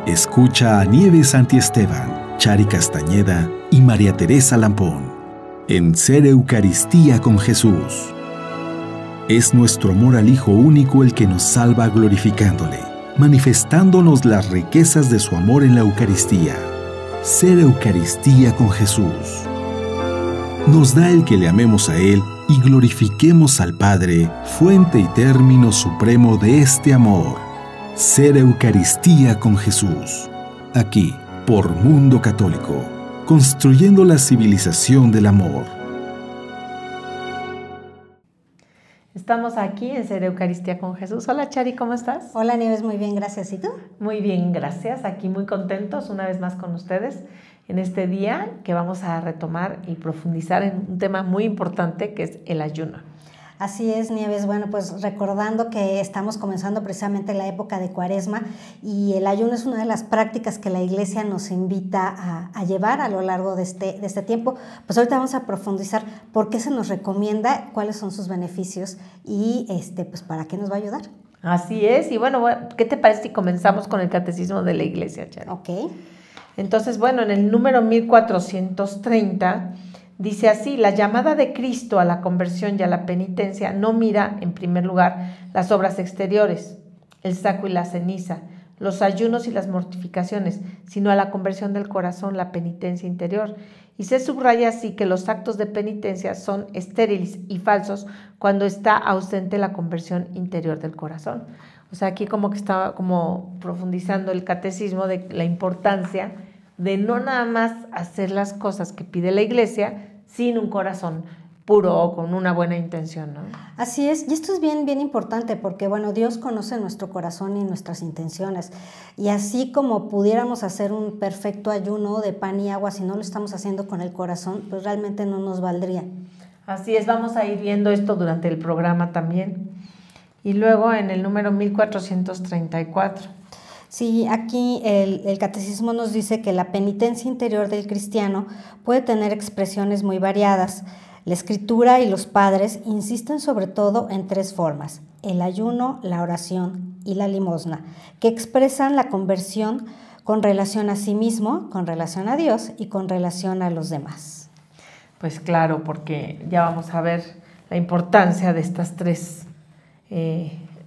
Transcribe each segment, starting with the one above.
Escucha a Nieves Santi Esteban, Chari Castañeda y María Teresa Lampón en Ser Eucaristía con Jesús. Es nuestro amor al Hijo único el que nos salva glorificándole, manifestándonos las riquezas de su amor en la Eucaristía. Ser Eucaristía con Jesús. Nos da el que le amemos a Él y glorifiquemos al Padre, fuente y término supremo de este amor. Ser Eucaristía con Jesús. Aquí, por Mundo Católico, construyendo la civilización del amor. Estamos aquí en Ser Eucaristía con Jesús. Hola Chari, ¿cómo estás? Hola Nieves, muy bien, gracias. ¿Y tú? Muy bien, gracias. Aquí muy contentos una vez más con ustedes en este día que vamos a retomar y profundizar en un tema muy importante que es el ayuno. Así es, Nieves. Bueno, pues recordando que estamos comenzando precisamente la época de Cuaresma y el ayuno es una de las prácticas que la Iglesia nos invita a llevar a lo largo de este tiempo. Pues ahorita vamos a profundizar por qué se nos recomienda, cuáles son sus beneficios y pues para qué nos va a ayudar. Así es. Y bueno, ¿qué te parece si comenzamos con el Catecismo de la Iglesia, Chari? Ok. Entonces, bueno, en el número 1430 dice así: la llamada de Cristo a la conversión y a la penitencia no mira, en primer lugar, las obras exteriores, el saco y la ceniza, los ayunos y las mortificaciones, sino a la conversión del corazón, la penitencia interior. Y se subraya así que los actos de penitencia son estériles y falsos cuando está ausente la conversión interior del corazón. O sea, aquí como que estaba como profundizando el catecismo de la importancia de no nada más hacer las cosas que pide la Iglesia sin un corazón puro o con una buena intención, ¿no? Así es, y esto es bien importante porque, bueno, Dios conoce nuestro corazón y nuestras intenciones, y así como pudiéramos hacer un perfecto ayuno de pan y agua, si no lo estamos haciendo con el corazón, pues realmente no nos valdría. Así es, vamos a ir viendo esto durante el programa también. Y luego en el número 1434. Sí, aquí el catecismo nos dice que la penitencia interior del cristiano puede tener expresiones muy variadas. La Escritura y los padres insisten sobre todo en tres formas: el ayuno, la oración y la limosna, que expresan la conversión con relación a sí mismo, con relación a Dios y con relación a los demás. Pues claro, porque ya vamos a ver la importancia de estas tres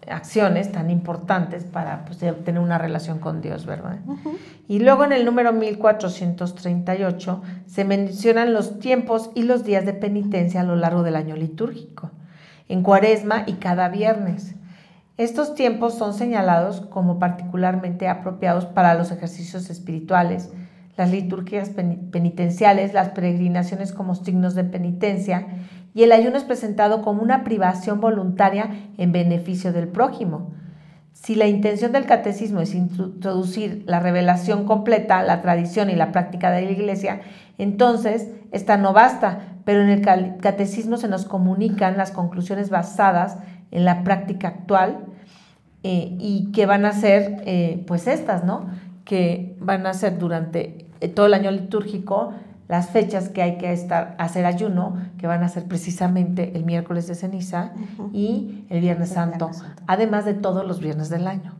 acciones tan importantes para tener una relación con Dios, ¿verdad? Uh-huh. Y luego en el número 1438 se mencionan los tiempos y los días de penitencia a lo largo del año litúrgico, en Cuaresma y cada viernes. Estos tiempos son señalados como particularmente apropiados para los ejercicios espirituales, las liturgias penitenciales, las peregrinaciones como signos de penitencia, y el ayuno es presentado como una privación voluntaria en beneficio del prójimo. Si la intención del catecismo es introducir la revelación completa, la tradición y la práctica de la Iglesia, entonces esta no basta, pero en el catecismo se nos comunican las conclusiones basadas en la práctica actual y que van a ser pues estas, ¿no? Que van a ser durante todo el año litúrgico las fechas que hay que hacer ayuno, que van a ser precisamente el miércoles de ceniza y el Viernes Santo, además de todos los viernes del año.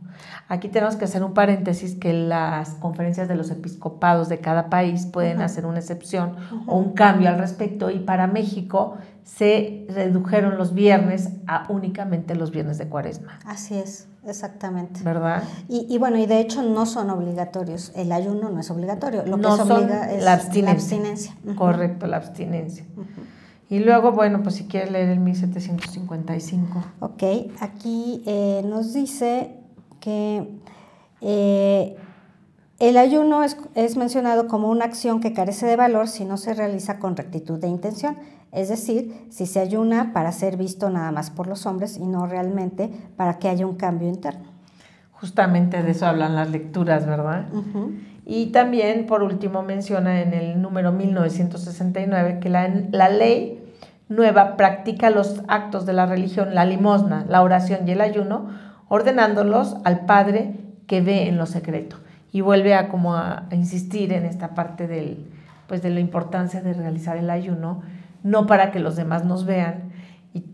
Aquí tenemos que hacer un paréntesis que las conferencias de los episcopados de cada país pueden hacer una excepción o un cambio al respecto, y para México se redujeron los viernes a únicamente los viernes de Cuaresma. Así es, exactamente. ¿Verdad? Y bueno, y de hecho no son obligatorios, el ayuno no es obligatorio, lo que no se obliga es la abstinencia. La abstinencia. Correcto, la abstinencia. Y luego, bueno, pues si quieres leer el 1755. Ok, aquí nos dice que el ayuno es mencionado como una acción que carece de valor si no se realiza con rectitud de intención, es decir, si se ayuna para ser visto nada más por los hombres y no realmente para que haya un cambio interno. Justamente de eso hablan las lecturas, ¿verdad? Y también, por último, menciona en el número 1969 que la ley nueva practica los actos de la religión, la limosna, la oración y el ayuno, ordenándolos al Padre que ve en lo secreto. Y vuelve a insistir en esta parte de la importancia de realizar el ayuno, no para que los demás nos vean,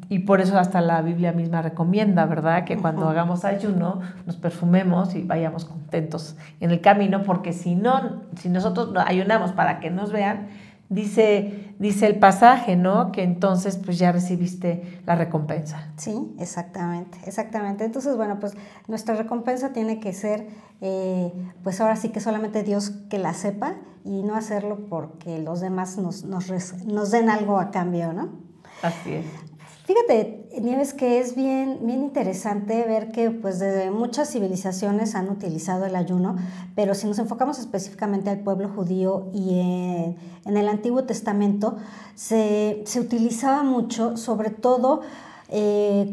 Y por eso hasta la Biblia misma recomienda, ¿verdad? Que cuando hagamos ayuno nos perfumemos y vayamos contentos en el camino, porque si nosotros ayunamos para que nos vean, dice el pasaje, ¿no? Que entonces pues ya recibiste la recompensa. Sí, exactamente. Entonces, bueno, pues nuestra recompensa tiene que ser, pues ahora sí que solamente Dios que la sepa y no hacerlo porque los demás nos den algo a cambio, ¿no? Así es. Fíjate, Nieves, que es bien interesante ver que pues desde muchas civilizaciones han utilizado el ayuno, pero si nos enfocamos específicamente al pueblo judío y en el Antiguo Testamento se utilizaba mucho, sobre todo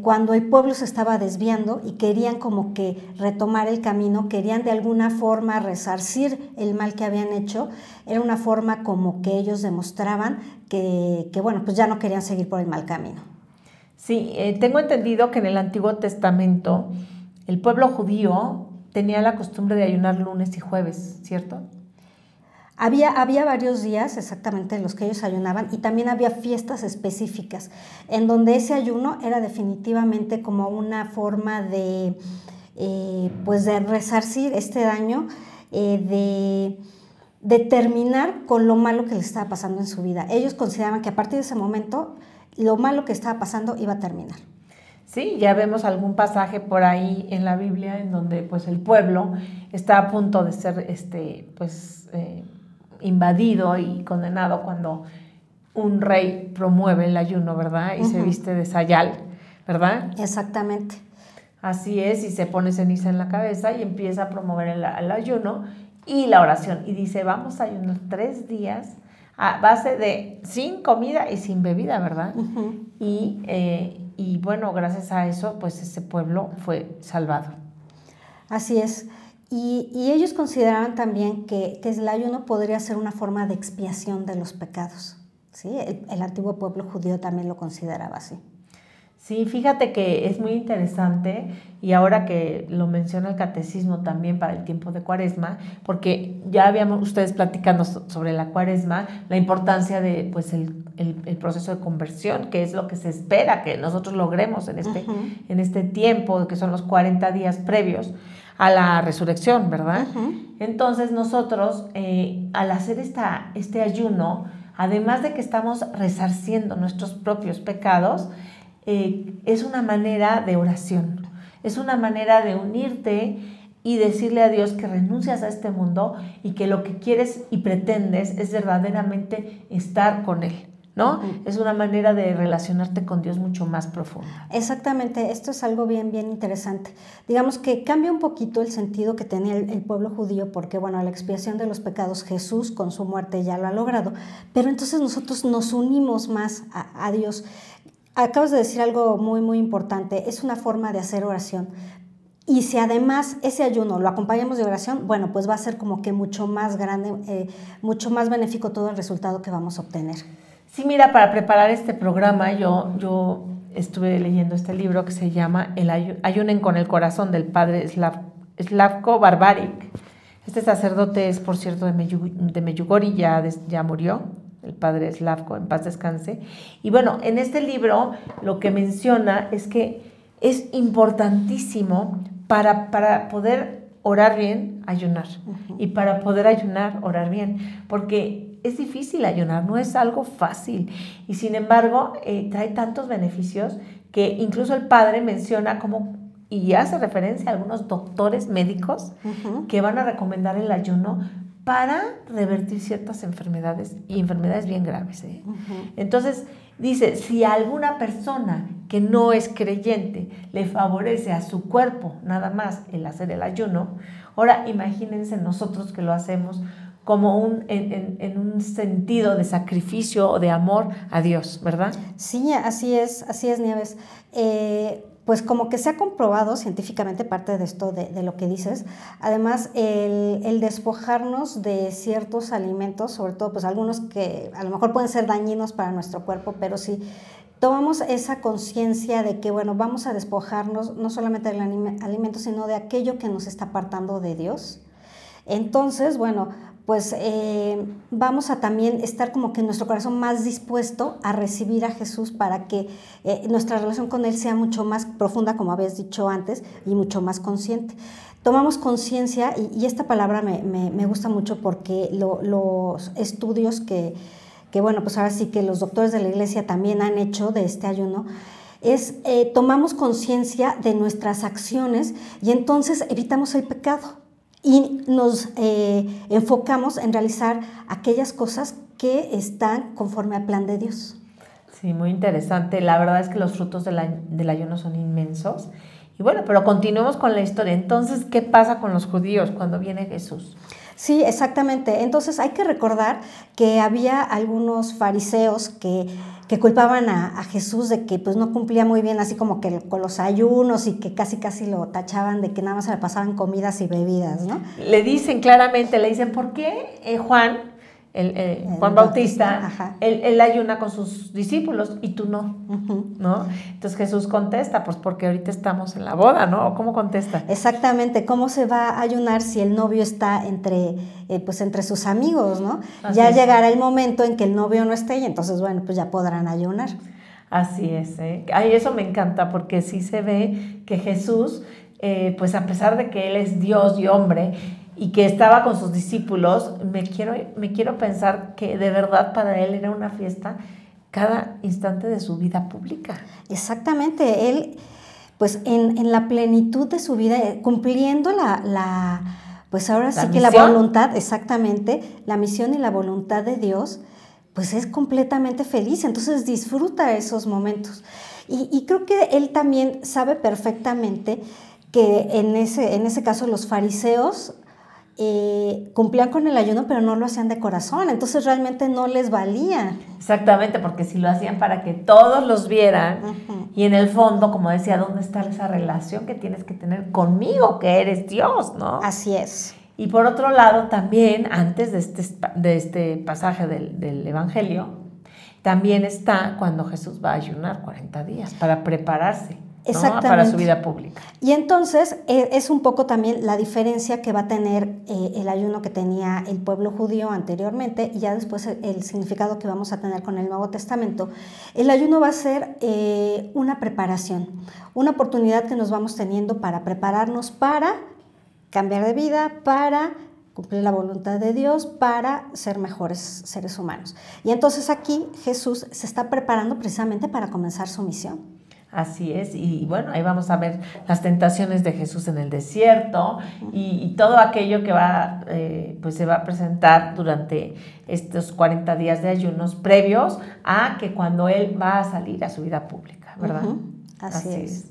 cuando el pueblo se estaba desviando y querían como que retomar el camino, querían de alguna forma resarcir el mal que habían hecho. Era una forma como que ellos demostraban que bueno, pues ya no querían seguir por el mal camino. Sí, tengo entendido que en el Antiguo Testamento el pueblo judío tenía la costumbre de ayunar lunes y jueves, ¿cierto? Había varios días exactamente en los que ellos ayunaban y también había fiestas específicas en donde ese ayuno era definitivamente como una forma de, pues de resarcir este daño, de terminar con lo malo que les estaba pasando en su vida. Ellos consideraban que a partir de ese momento lo malo que estaba pasando iba a terminar. Sí, ya vemos algún pasaje por ahí en la Biblia en donde pues el pueblo está a punto de ser invadido y condenado cuando un rey promueve el ayuno, ¿verdad? Y se viste de sayal, ¿verdad? Exactamente. Así es, y se pone ceniza en la cabeza y empieza a promover el ayuno y la oración. Y dice, vamos a ayunar 3 días a base de sin comida y sin bebida, ¿verdad? Y bueno, gracias a eso, pues ese pueblo fue salvado. Así es. Y ellos consideraban también que el ayuno podría ser una forma de expiación de los pecados, ¿sí? El antiguo pueblo judío también lo consideraba así. Sí, fíjate que es muy interesante y ahora que lo menciona el catecismo también para el tiempo de Cuaresma, porque ya habíamos ustedes platicando sobre la Cuaresma, la importancia de pues el proceso de conversión, que es lo que se espera que nosotros logremos en este tiempo, que son los 40 días previos a la resurrección, ¿verdad? Entonces nosotros al hacer este ayuno, además de que estamos resarciendo nuestros propios pecados, es una manera de oración, es una manera de unirte y decirle a Dios que renuncias a este mundo y que lo que quieres y pretendes es verdaderamente estar con Él, ¿no? Es una manera de relacionarte con Dios mucho más profunda. Exactamente, esto es algo bien interesante. Digamos que cambia un poquito el sentido que tenía el pueblo judío, porque bueno, la expiación de los pecados, Jesús con su muerte ya lo ha logrado, pero entonces nosotros nos unimos más a Dios. Acabas de decir algo muy importante, es una forma de hacer oración. Y si además ese ayuno lo acompañamos de oración, bueno, pues va a ser como que mucho más grande, mucho más benéfico todo el resultado que vamos a obtener. Sí, mira, para preparar este programa yo estuve leyendo este libro que se llama Ayunen con el corazón, del padre Slavko Barbaric. Este sacerdote es, por cierto, de Medjugorje, ya murió, el padre Slavko, en paz descanse. Y bueno, en este libro lo que menciona es que es importantísimo para poder orar bien, ayunar. Y para poder ayunar, orar bien. Porque es difícil ayunar, no es algo fácil. Y sin embargo, trae tantos beneficios que incluso el padre menciona como, y hace referencia a algunos doctores médicos que van a recomendar el ayuno para revertir ciertas enfermedades y enfermedades bien graves. Entonces, dice, si a alguna persona que no es creyente le favorece a su cuerpo nada más el hacer el ayuno, ahora imagínense nosotros que lo hacemos como en un sentido de sacrificio o de amor a Dios, ¿verdad? Sí, así es, Nieves. Pues como que se ha comprobado científicamente parte de esto, de lo que dices. Además, el despojarnos de ciertos alimentos, sobre todo pues algunos que a lo mejor pueden ser dañinos para nuestro cuerpo, pero si tomamos esa conciencia de que, bueno, vamos a despojarnos no solamente del alimento, sino de aquello que nos está apartando de Dios, entonces, bueno, pues vamos a también estar como que en nuestro corazón más dispuesto a recibir a Jesús para que nuestra relación con Él sea mucho más profunda, como habías dicho antes, y mucho más consciente. Tomamos conciencia, y esta palabra me gusta mucho porque los estudios que, bueno, pues ahora sí que los doctores de la Iglesia también han hecho de este ayuno, tomamos conciencia de nuestras acciones y entonces evitamos el pecado. Y nos enfocamos en realizar aquellas cosas que están conforme al plan de Dios. Sí, muy interesante. La verdad es que los frutos del ayuno son inmensos. Y bueno, pero continuemos con la historia. Entonces, ¿qué pasa con los judíos cuando viene Jesús? Sí, exactamente. Entonces hay que recordar que había algunos fariseos que culpaban a Jesús de que pues no cumplía muy bien así como que con los ayunos y que casi lo tachaban de que nada más se le pasaban comidas y bebidas, ¿no? Le dicen claramente, ¿por qué Juan Bautista, él ayuna con sus discípulos y tú no? ¿No? Entonces Jesús contesta, pues porque ahorita estamos en la boda, ¿no? ¿Cómo contesta? Exactamente, ¿cómo se va a ayunar si el novio está entre sus amigos, ¿no? Así ya es. llegará el momento en que el novio no esté y entonces, bueno, pues ya podrán ayunar. Así es, ¿eh? Ay, eso me encanta porque sí se ve que Jesús, pues a pesar de que Él es Dios y hombre, y que estaba con sus discípulos, me quiero pensar que de verdad para Él era una fiesta cada instante de su vida pública. Exactamente, Él pues en la plenitud de su vida, cumpliendo pues ahora sí que la voluntad, exactamente, la misión y la voluntad de Dios, pues es completamente feliz, entonces disfruta esos momentos. Y creo que Él también sabe perfectamente que en ese caso los fariseos cumplían con el ayuno, pero no lo hacían de corazón, entonces realmente no les valía. Exactamente, porque si lo hacían para que todos los vieran, y en el fondo, como decía, ¿dónde está esa relación que tienes que tener conmigo, que eres Dios, ¿no? Así es. Y por otro lado, también, antes de este pasaje del Evangelio, también está cuando Jesús va a ayunar 40 días para prepararse, ¿no? Para su vida pública. Y entonces es un poco también la diferencia que va a tener el ayuno que tenía el pueblo judío anteriormente y ya después el significado que vamos a tener con el Nuevo Testamento. El ayuno va a ser una preparación, una oportunidad que nos vamos teniendo para prepararnos para cambiar de vida, para cumplir la voluntad de Dios, para ser mejores seres humanos. Y entonces aquí Jesús se está preparando precisamente para comenzar su misión. Así es, y bueno, ahí vamos a ver las tentaciones de Jesús en el desierto y todo aquello que pues se va a presentar durante estos 40 días de ayunos previos a que cuando Él va a salir a su vida pública, ¿verdad? Así es.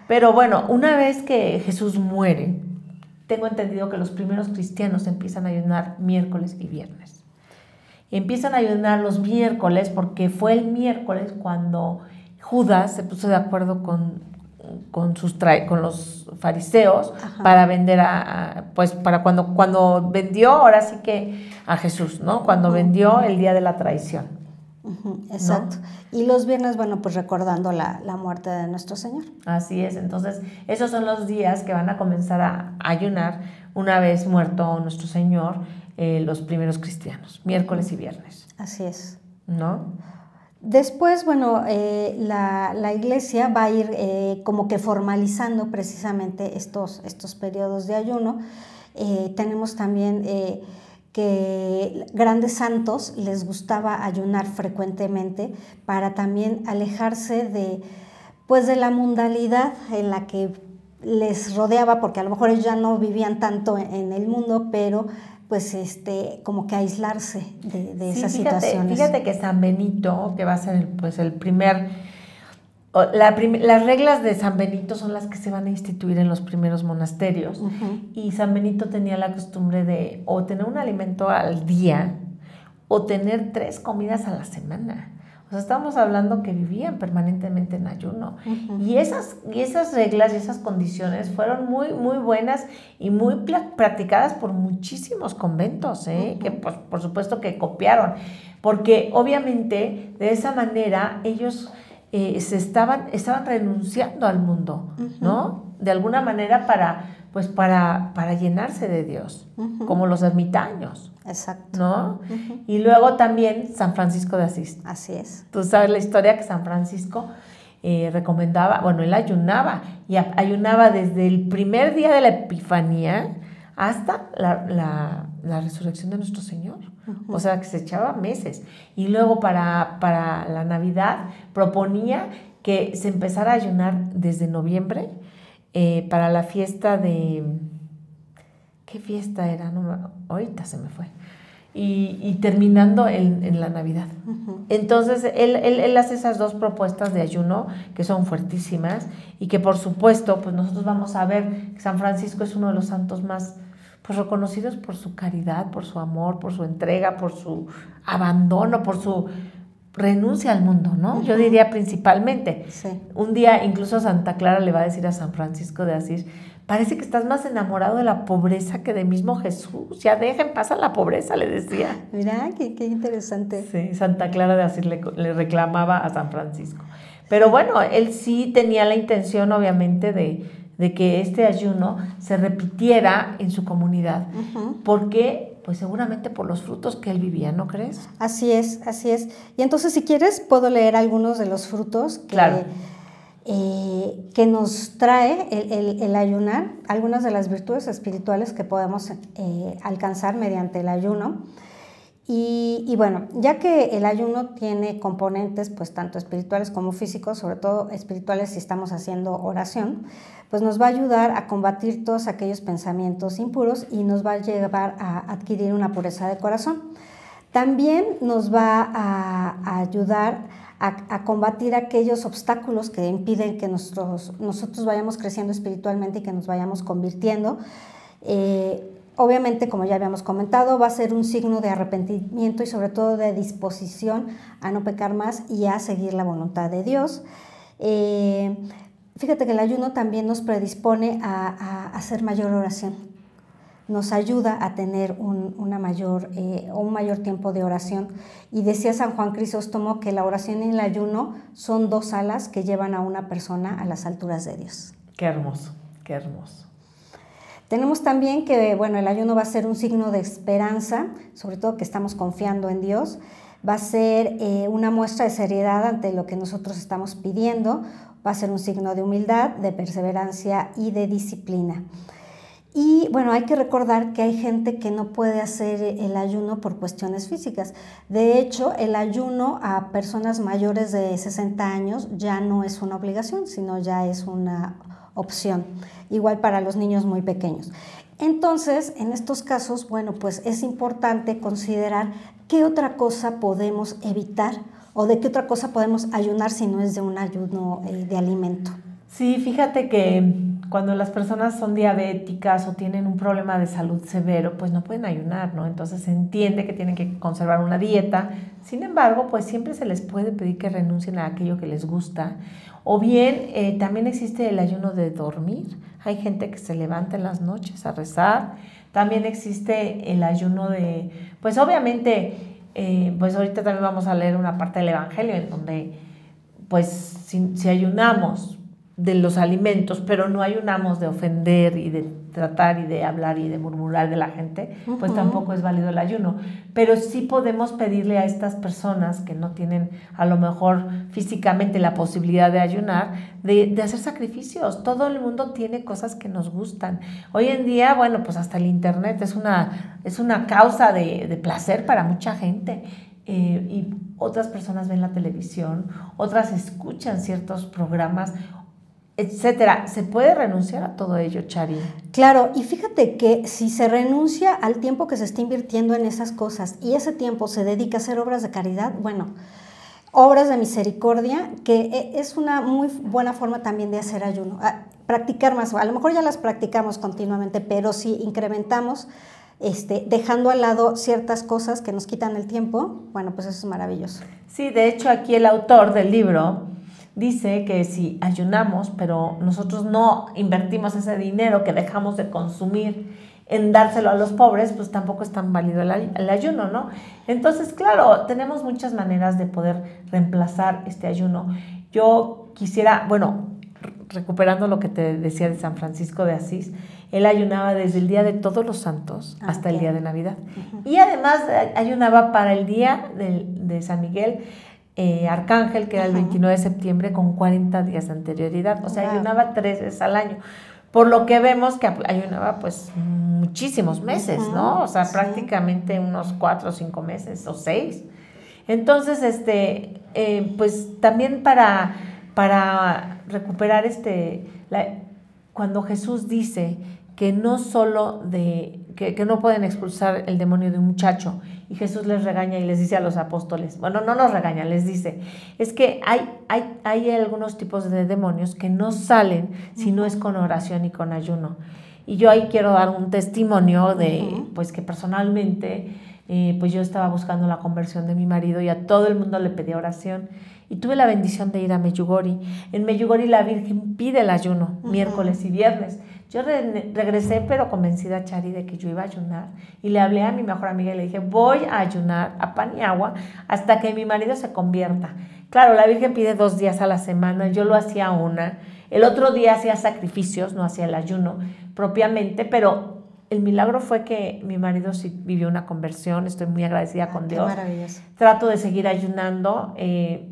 Pero bueno, una vez que Jesús muere, tengo entendido que los primeros cristianos empiezan a ayunar miércoles y viernes. Empiezan a ayunar los miércoles porque fue el miércoles cuando Judas se puso de acuerdo con los fariseos para vender pues para cuando vendió, ahora sí que a Jesús, ¿no? Cuando vendió el día de la traición. Exacto. ¿No? Y los viernes, bueno, pues recordando la muerte de nuestro Señor. Así es, entonces esos son los días que van a comenzar a ayunar una vez muerto nuestro Señor, los primeros cristianos, miércoles y viernes. Así es. ¿No? Después, bueno, la Iglesia va a ir como que formalizando precisamente estos periodos de ayuno. Tenemos también que grandes santos les gustaba ayunar frecuentemente para también alejarse de la mundanalidad en la que les rodeaba, porque a lo mejor ellos ya no vivían tanto en el mundo, pero pues como que aislarse de esas situaciones. Fíjate que San Benito, que va a ser el primer, las reglas de San Benito son las que se van a instituir en los primeros monasterios, y San Benito tenía la costumbre de o tener un alimento al día o tener 3 comidas a la semana. O sea, estamos hablando que vivían permanentemente en ayuno. Y esas reglas y esas condiciones fueron muy, muy buenas y muy practicadas por muchísimos conventos, que pues, por supuesto que copiaron. Porque obviamente de esa manera ellos estaban renunciando al mundo, ¿no? de alguna manera para llenarse de Dios, como los ermitaños. Exacto. ¿No? Y luego también San Francisco de Asís. Así es. Tú sabes la historia que San Francisco recomendaba, bueno, él ayunaba, y ayunaba desde el primer día de la Epifanía hasta la resurrección de nuestro Señor. O sea, que se echaba meses. Y luego para la Navidad proponía que se empezara a ayunar desde noviembre para la fiesta de... ¿Qué fiesta era? No, ahorita se me fue. Y terminando en la Navidad. Entonces, él hace esas dos propuestas de ayuno que son fuertísimas y que, por supuesto, pues nosotros vamos a ver que San Francisco es uno de los santos más pues, reconocidos por su caridad, por su amor, por su entrega, por su abandono, por su renuncia al mundo, ¿no? Yo diría principalmente. Sí. Un día incluso Santa Clara le va a decir a San Francisco de Asís: parece que estás más enamorado de la pobreza que de mismo Jesús. Ya dejen pasar la pobreza, le decía. Mira, qué interesante. Sí, Santa Clara de Asís le reclamaba a San Francisco. Pero bueno, él sí tenía la intención, obviamente, de que este ayuno se repitiera en su comunidad. Porque, pues seguramente por los frutos que él vivía, ¿no crees? Así es, así es. Y entonces, si quieres, puedo leer algunos de los frutos que nos trae el ayunar, algunas de las virtudes espirituales que podemos alcanzar mediante el ayuno. Y bueno, ya que el ayuno tiene componentes pues tanto espirituales como físicos, sobre todo espirituales si estamos haciendo oración, pues nos va a ayudar a combatir todos aquellos pensamientos impuros y nos va a llevar a adquirir una pureza de corazón. También nos va a ayudar a combatir aquellos obstáculos que impiden que nosotros vayamos creciendo espiritualmente y que nos vayamos convirtiendo. Obviamente, como ya habíamos comentado, va a ser un signo de arrepentimiento y sobre todo de disposición a no pecar más y a seguir la voluntad de Dios. Fíjate que el ayuno también nos predispone a hacer mayor oración. Nos ayuda a tener un mayor tiempo de oración. Y decía San Juan Crisóstomo que la oración y el ayuno son dos alas que llevan a una persona a las alturas de Dios. Qué hermoso, qué hermoso. Tenemos también que, bueno, el ayuno va a ser un signo de esperanza, sobre todo que estamos confiando en Dios. Va a ser una muestra de seriedad ante lo que nosotros estamos pidiendo. Va a ser un signo de humildad, de perseverancia y de disciplina. Y bueno, hay que recordar que hay gente que no puede hacer el ayuno por cuestiones físicas. De hecho, el ayuno a personas mayores de 60 años ya no es una obligación, sino ya es una opción. Igual para los niños muy pequeños. Entonces, en estos casos, bueno, pues es importante considerar qué otra cosa podemos evitar o de qué otra cosa podemos ayunar si no es de un ayuno de alimento. Sí, fíjate que cuando las personas son diabéticas o tienen un problema de salud severo, pues no pueden ayunar, ¿no? Entonces se entiende que tienen que conservar una dieta. Sin embargo, pues siempre se les puede pedir que renuncien a aquello que les gusta. O bien, también existe el ayuno de dormir. Hay gente que se levanta en las noches a rezar. También existe el ayuno de, pues obviamente, pues ahorita también vamos a leer una parte del Evangelio en donde, pues si ayunamos de los alimentos, pero no ayunamos de ofender y de tratar y de hablar y de murmurar de la gente, pues tampoco es válido el ayuno. Pero sí podemos pedirle a estas personas que no tienen a lo mejor físicamente la posibilidad de ayunar, de hacer sacrificios. Todo el mundo tiene cosas que nos gustan. Hoy en día, bueno, pues hasta el internet es una causa de placer para mucha gente. Y otras personas ven la televisión, otras escuchan ciertos programas, etcétera. ¿Se puede renunciar a todo ello, Chari? Claro, y fíjate que si se renuncia al tiempo que se está invirtiendo en esas cosas y ese tiempo se dedica a hacer obras de caridad, bueno, obras de misericordia, que es una muy buena forma también de hacer ayuno, practicar más, a lo mejor ya las practicamos continuamente, pero si incrementamos, dejando al lado ciertas cosas que nos quitan el tiempo, bueno, pues eso es maravilloso. Sí, de hecho aquí el autor del libro dice que si ayunamos, pero nosotros no invertimos ese dinero que dejamos de consumir en dárselo a los pobres, pues tampoco es tan válido el ayuno, ¿no? Entonces, claro, tenemos muchas maneras de poder reemplazar este ayuno. Yo quisiera, bueno, recuperando lo que te decía de San Francisco de Asís, él ayunaba desde el día de Todos los Santos hasta el día de Navidad. Y además ayunaba para el día de San Miguel Arcángel, que era el 29 de septiembre, con 40 días de anterioridad. O sea, ayunaba 3 veces al año. Por lo que vemos que ayunaba pues muchísimos meses, ¿no? O sea, prácticamente unos 4 o 5 meses o 6. Entonces, pues también para recuperar cuando Jesús dice que no solo que no pueden expulsar el demonio de un muchacho, y Jesús les regaña y les dice a los apóstoles, bueno, no los regaña, les dice, es que hay algunos tipos de demonios que no salen si no es con oración y con ayuno. Y yo ahí quiero dar un testimonio de, pues que personalmente, pues yo estaba buscando la conversión de mi marido y a todo el mundo le pedí oración. Y tuve la bendición de ir a Medjugorje. En Medjugorje la Virgen pide el ayuno, miércoles y viernes. Yo regresé, pero convencida, Chari, de que yo iba a ayunar. Y le hablé a mi mejor amiga y le dije, voy a ayunar a pan y agua hasta que mi marido se convierta. Claro, la Virgen pide 2 días a la semana, yo lo hacía una. El otro día hacía sacrificios, no hacía el ayuno propiamente, pero el milagro fue que mi marido sí vivió una conversión. Estoy muy agradecida con Dios. Qué maravilloso. Trato de seguir ayunando,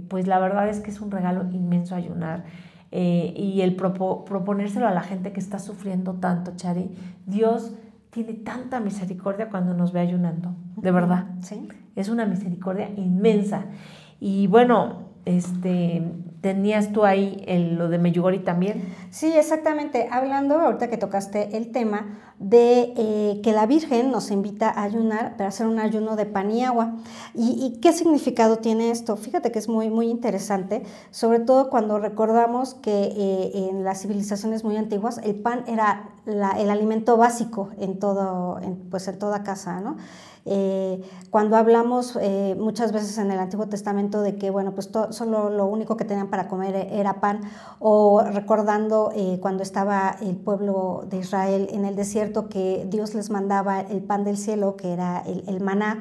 pues la verdad es que es un regalo inmenso ayunar. Y el proponérselo a la gente que está sufriendo tanto, Chari. Dios tiene tanta misericordia cuando nos ve ayunando, de verdad. Sí. Es una misericordia inmensa. Y bueno, ¿tenías tú ahí lo de Medjugorje también? Sí, exactamente. Hablando, ahorita que tocaste el tema de que la Virgen nos invita a ayunar, pero hacer un ayuno de pan y agua. ¿Y qué significado tiene esto? Fíjate que es muy, muy interesante, sobre todo cuando recordamos que en las civilizaciones muy antiguas el pan era el alimento básico en toda casa, ¿no? Cuando hablamos muchas veces en el Antiguo Testamento de que, bueno, pues solo lo único que tenían para comer era pan, o recordando cuando estaba el pueblo de Israel en el desierto, que Dios les mandaba el pan del cielo, que era el maná.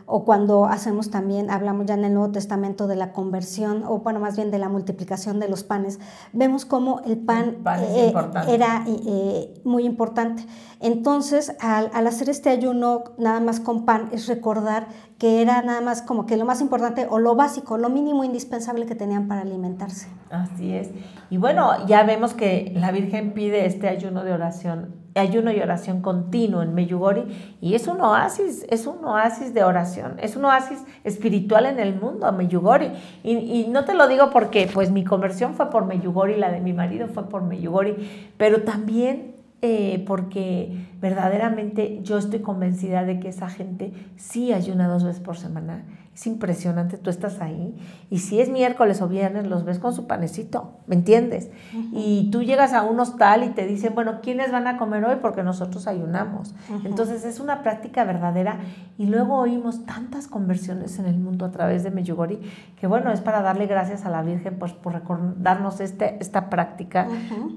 O cuando hablamos ya en el Nuevo Testamento de la conversión, o bueno, más bien de la multiplicación de los panes, vemos cómo el pan era muy importante. Entonces, al hacer este ayuno nada más con pan, es recordar que era nada más como que lo más importante o lo básico, lo mínimo indispensable que tenían para alimentarse. Así es. Y bueno, ya vemos que la Virgen pide este ayuno y oración continuo en Medjugorje, y es un oasis de oración, es un oasis espiritual en el mundo, Medjugorje. Y no te lo digo porque pues mi conversión fue por Medjugorje y la de mi marido fue por Medjugorje, pero también porque verdaderamente yo estoy convencida de que esa gente sí ayuna 2 veces por semana. Es impresionante, tú estás ahí y si es miércoles o viernes los ves con su panecito, ¿me entiendes? Y tú llegas a un hostal y te dicen, bueno, ¿quiénes van a comer hoy? Porque nosotros ayunamos. Entonces es una práctica verdadera, y luego oímos tantas conversiones en el mundo a través de Medjugorje, que bueno, es para darle gracias a la Virgen pues, por recordarnos esta práctica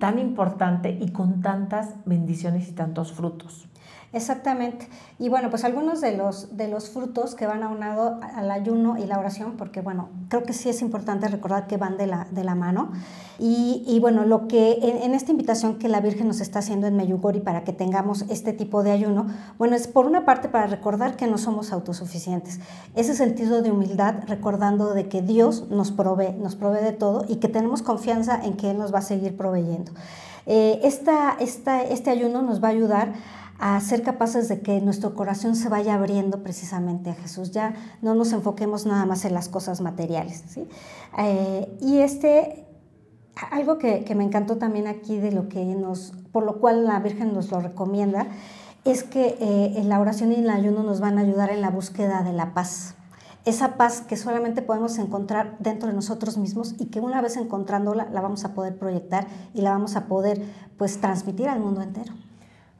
tan importante y con tantas bendiciones y tantos frutos. Exactamente. Y bueno, pues algunos de los frutos que van aunado al ayuno y la oración, porque bueno, creo que sí es importante recordar que van de la mano. Y bueno, lo que en esta invitación que la Virgen nos está haciendo en Medjugorje para que tengamos este tipo de ayuno, bueno, es por una parte para recordar que no somos autosuficientes. Ese sentido de humildad, recordando de que Dios nos provee de todo y que tenemos confianza en que Él nos va a seguir proveyendo. Este ayuno nos va a ayudar a ser capaces de que nuestro corazón se vaya abriendo precisamente a Jesús. Ya no nos enfoquemos nada más en las cosas materiales, ¿sí? Y algo que me encantó también aquí por lo cual la Virgen nos lo recomienda, es que en la oración y en el ayuno nos van a ayudar en la búsqueda de la paz. Esa paz que solamente podemos encontrar dentro de nosotros mismos, y que una vez encontrándola la vamos a poder proyectar y la vamos a poder pues transmitir al mundo entero.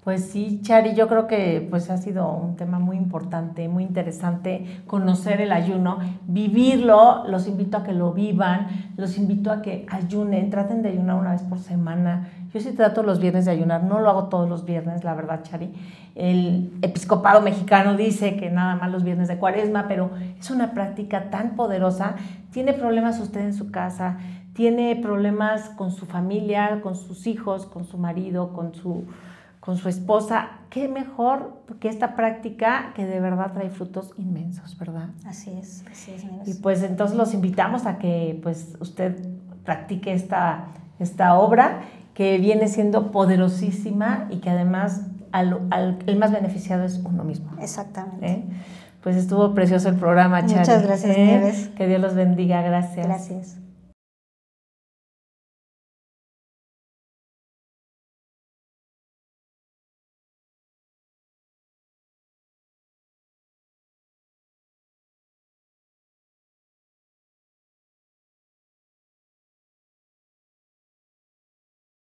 Pues sí, Chari, yo creo que pues ha sido un tema muy importante, muy interesante conocer el ayuno, vivirlo. Los invito a que lo vivan, los invito a que ayunen, traten de ayunar 1 vez por semana. Yo sí trato los viernes de ayunar, no lo hago todos los viernes, la verdad, Chari. El episcopado mexicano dice que nada más los viernes de Cuaresma, pero es una práctica tan poderosa. Tiene problemas usted en su casa, tiene problemas con su familia, con sus hijos, con su marido, con su esposa, qué mejor que esta práctica que de verdad trae frutos inmensos, ¿verdad? Así es, Nieves. Y pues entonces los invitamos a que pues usted practique esta obra que viene siendo poderosísima y que además el más beneficiado es uno mismo. Exactamente. Pues estuvo precioso el programa, Chari. Muchas gracias, Nieves. Que Dios los bendiga, gracias. Gracias.